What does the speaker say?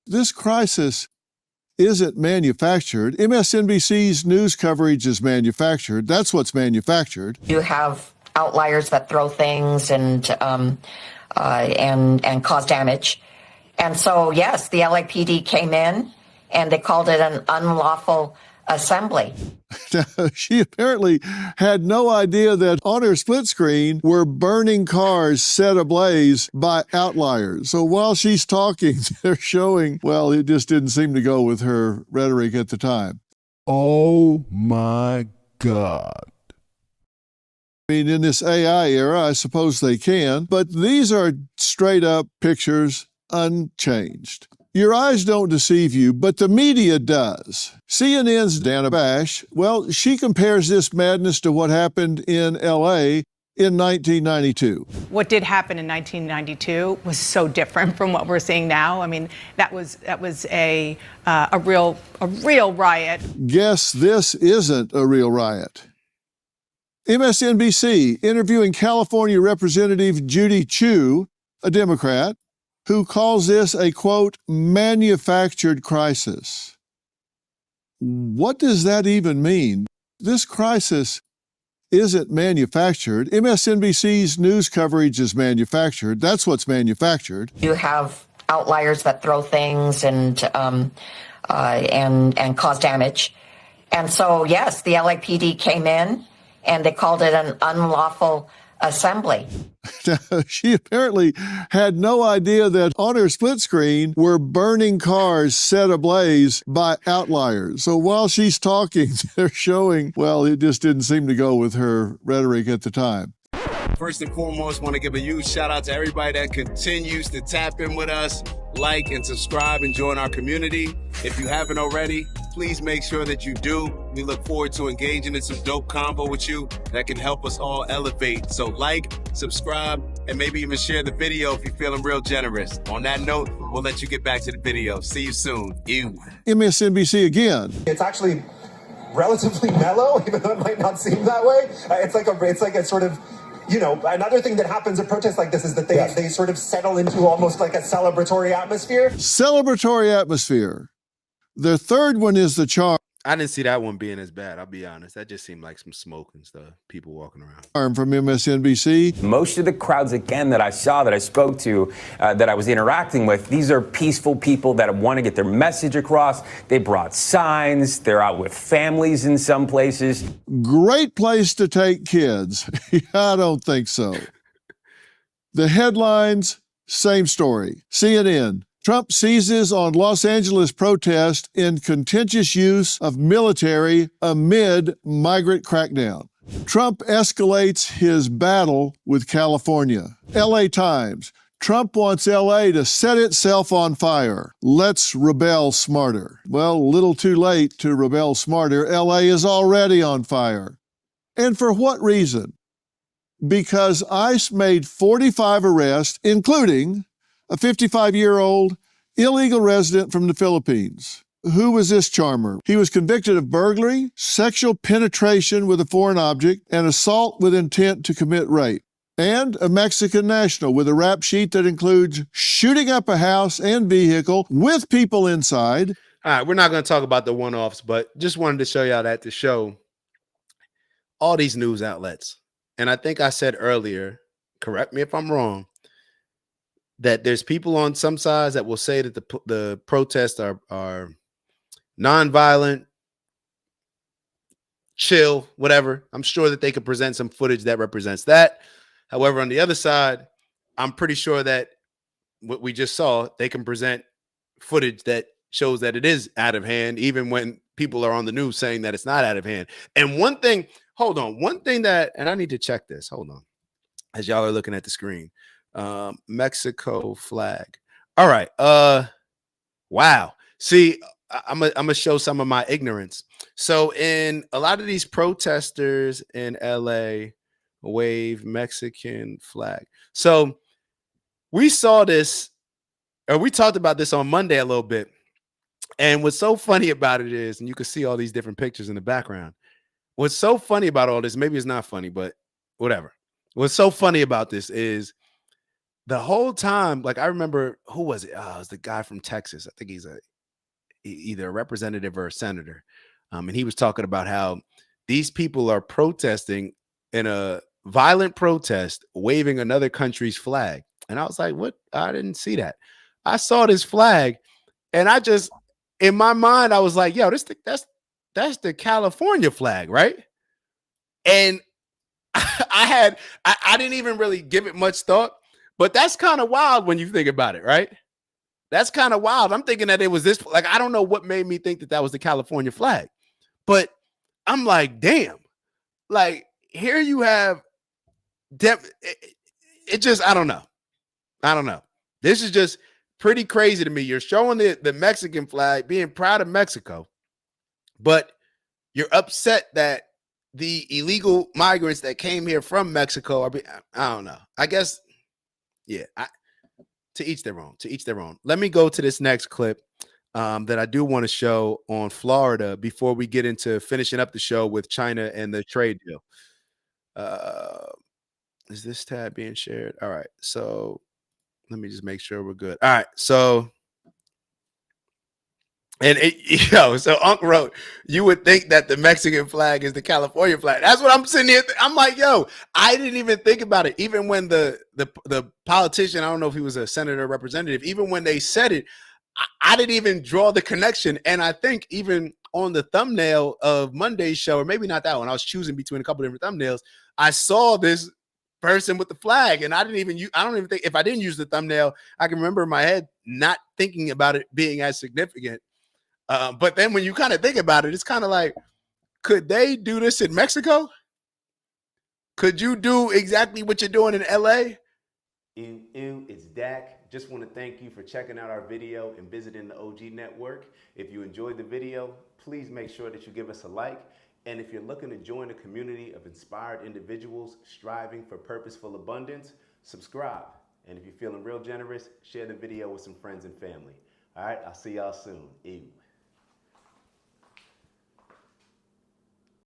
This crisis isn't manufactured. MSNBC's news coverage is manufactured. That's what's manufactured. You have outliers that throw things and cause damage. And so, yes, the LAPD came in and they called it an unlawful assembly. She apparently had no idea that on her split screen were burning cars set ablaze by outliers. So while she's talking, they're showing, well, it just didn't seem to go with her rhetoric at the time. Oh my God. I mean, in this AI era, I suppose they can, but these are straight up pictures unchanged. Your eyes don't deceive you, but the media does. CNN's Dana Bash, well, she compares this madness to what happened in L.A. in 1992. What did happen in 1992 was so different from what we're seeing now. I mean, that was a real riot. Guess this isn't a real riot. MSNBC interviewing California Representative Judy Chu, a Democrat, who calls this a, quote, manufactured crisis. What does that even mean? This crisis isn't manufactured. MSNBC's news coverage is manufactured. That's what's manufactured. You have outliers that throw things and cause damage. And so, yes, the LAPD came in and they called it an unlawful assembly. She apparently had no idea that on her split screen were burning cars set ablaze by outliers. So while she's talking, they're showing, well, it just didn't seem to go with her rhetoric at the time. First and foremost, want to give a huge shout out to everybody that continues to tap in with us, like and subscribe and join our community. If you haven't already, please make sure that you do. We look forward to engaging in some dope convo with you that can help us all elevate. So like, subscribe, and maybe even share the video if you're feeling real generous. On that note, we'll let you get back to the video. See you soon. MSNBC again. It's actually relatively mellow, even though it might not seem that way. It's like a sort of, you know, another thing that happens at protests like this is that they sort of settle into almost like a celebratory atmosphere. Celebratory atmosphere. The third one is the charm. I didn't see that one being as bad. I'll be honest. That just seemed like some smoke and stuff. People walking around. From MSNBC. Most of the crowds, again, that I saw, that I spoke to, that I was interacting with, these are peaceful people that want to get their message across. They brought signs. They're out with families in some places. Great place to take kids. I don't think so. The headlines, same story. CNN. Trump seizes on Los Angeles protest in contentious use of military amid migrant crackdown. Trump escalates his battle with California. LA Times. Trump wants LA to set itself on fire. Let's rebel smarter. Well, a little too late to rebel smarter. LA is already on fire. And for what reason? Because ICE made 45 arrests, including a 55-year-old illegal resident from the Philippines. Who was this charmer? He was convicted of burglary, sexual penetration with a foreign object, and assault with intent to commit rape. And a Mexican national with a rap sheet that includes shooting up a house and vehicle with people inside. All right, we're not going to talk about the one-offs, but just wanted to show y'all that to show all these news outlets. And I think I said earlier, correct me if I'm wrong, that there's people on some sides that will say that the protests are nonviolent, chill, whatever. I'm sure that they could present some footage that represents that. However, on the other side, I'm pretty sure that what we just saw, they can present footage that shows that it is out of hand, even when people are on the news saying that it's not out of hand. And one thing, hold on, one thing that, and I need to check this, hold on, as y'all are looking at the screen. Mexico flag. All right. Wow. See, I'm gonna show some of my ignorance. So in a lot of these protesters in LA wave Mexican flag. So we saw this, or we talked about this on Monday a little bit. And what's so funny about it is, and you can see all these different pictures in the background. What's so funny about all this, maybe it's not funny, but whatever. What's so funny about this is the whole time, like I remember, who was it? Oh, it was the guy from Texas. I think he's either a representative or a senator. And he was talking about how these people are protesting in a violent protest, waving another country's flag. And I was like, what? I didn't see that. I saw this flag, and I just, in my mind, I was like, yo, that's the California flag, right? And I didn't even really give it much thought, but that's kind of wild when you think about it, right? That's kind of wild. I'm thinking that it was this, like, I don't know what made me think that that was the California flag, but I'm like, damn, like here you have, it just, I don't know. I don't know. This is just pretty crazy to me. You're showing the Mexican flag, being proud of Mexico, but you're upset that the illegal migrants that came here from Mexico are I don't know. I guess, yeah, to each their own, to each their own. Let me go to this next clip that I do want to show on Florida before we get into finishing up the show with China and the trade deal. Is this tab being shared? All right. So let me just make sure we're good. All right. So, and so Unc wrote, you would think that the Mexican flag is the California flag. That's what I'm sitting here. I'm like, yo, I didn't even think about it. Even when the politician, I don't know if he was a senator or representative, even when they said it, I didn't even draw the connection. And I think even on the thumbnail of Monday's show, or maybe not that one, I was choosing between a couple different thumbnails. I saw this person with the flag, and I don't even think, if I didn't use the thumbnail, I can remember in my head not thinking about it being as significant. But then when you kind of think about it, it's kind of like, could they do this in Mexico? Could you do exactly what you're doing in LA? It's Dak. Just want to thank you for checking out our video and visiting the OG Network. If you enjoyed the video, please make sure that you give us a like. And if you're looking to join a community of inspired individuals striving for purposeful abundance, subscribe. And if you're feeling real generous, share the video with some friends and family. All right, I'll see y'all soon. Ew.